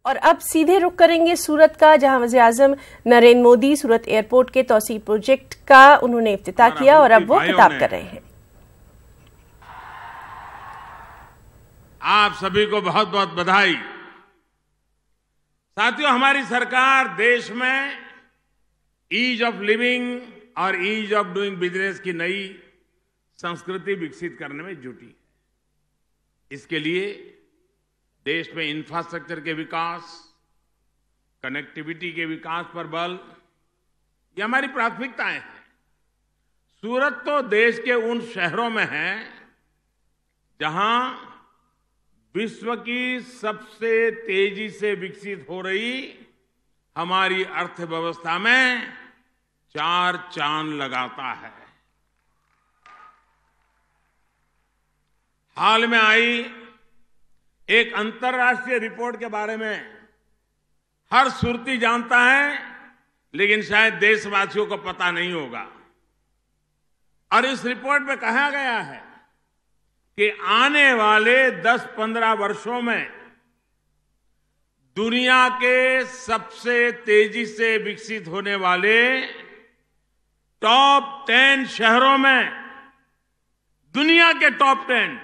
और अब सीधे रुख करेंगे सूरत का, जहां वज़ीर-ए-आज़म नरेंद्र मोदी सूरत एयरपोर्ट के तौसीई प्रोजेक्ट का उन्होंने इफ्तिताह किया और अब वो खिताब कर रहे हैं। आप सभी को बहुत बहुत बधाई। साथियों, हमारी सरकार देश में ईज ऑफ लिविंग और ईज ऑफ डूइंग बिजनेस की नई संस्कृति विकसित करने में जुटी है। इसके लिए देश में इंफ्रास्ट्रक्चर के विकास, कनेक्टिविटी के विकास पर बल, ये हमारी प्राथमिकताएं हैं। सूरत तो देश के उन शहरों में है जहां विश्व की सबसे तेजी से विकसित हो रही हमारी अर्थव्यवस्था में 4 चांद लगाता है। हाल में आई एक अंतर्राष्ट्रीय रिपोर्ट के बारे में हर सुरती जानता है, लेकिन शायद देशवासियों को पता नहीं होगा। और इस रिपोर्ट में कहा गया है कि आने वाले 10-15 वर्षों में दुनिया के सबसे तेजी से विकसित होने वाले टॉप 10 शहरों में, दुनिया के टॉप 10,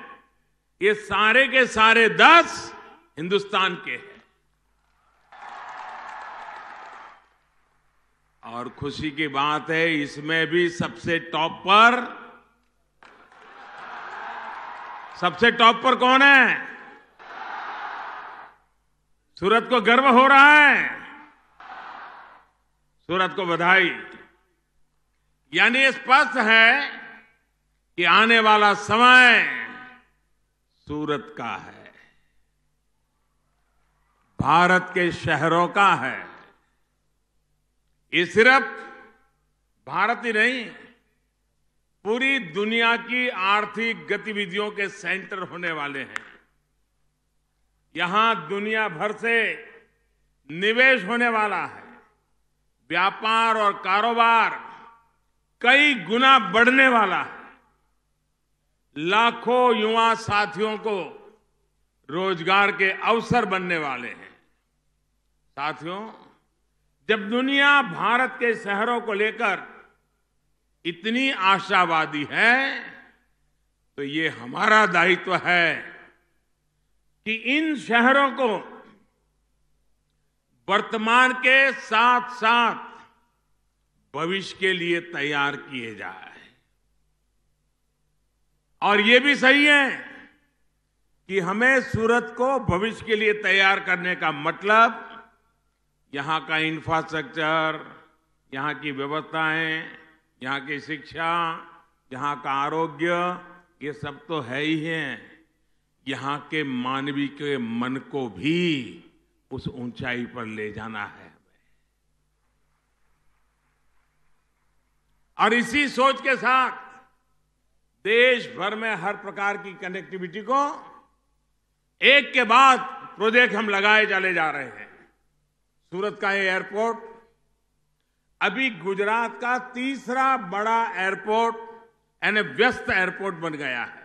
ये सारे के सारे 10 हिंदुस्तान के हैं। और खुशी की बात है, इसमें भी सबसे टॉप पर कौन है? सूरत को गर्व हो रहा है। सूरत को बधाई। यानी ये स्पष्ट है कि आने वाला समय सूरत का है, भारत के शहरों का है। ये सिर्फ भारत ही नहीं, पूरी दुनिया की आर्थिक गतिविधियों के सेंटर होने वाले हैं। यहां दुनिया भर से निवेश होने वाला है। व्यापार और कारोबार कई गुना बढ़ने वाला है। लाखों युवा साथियों को रोजगार के अवसर बनने वाले हैं। साथियों, जब दुनिया भारत के शहरों को लेकर इतनी आशावादी है, तो ये हमारा दायित्व है कि इन शहरों को वर्तमान के साथ साथ भविष्य के लिए तैयार किए जाए। और ये भी सही है कि हमें सूरत को भविष्य के लिए तैयार करने का मतलब यहां का इंफ्रास्ट्रक्चर, यहां की व्यवस्थाएं, यहां की शिक्षा, यहां का आरोग्य, ये सब तो है ही है। यहां के मानवीय के मन को भी उस ऊंचाई पर ले जाना है। और इसी सोच के साथ देश भर में हर प्रकार की कनेक्टिविटी को एक के बाद प्रोजेक्ट हम लगाए चले जा रहे हैं। सूरत का ये एयरपोर्ट अभी गुजरात का तीसरा बड़ा एयरपोर्ट यानी व्यस्त एयरपोर्ट बन गया है।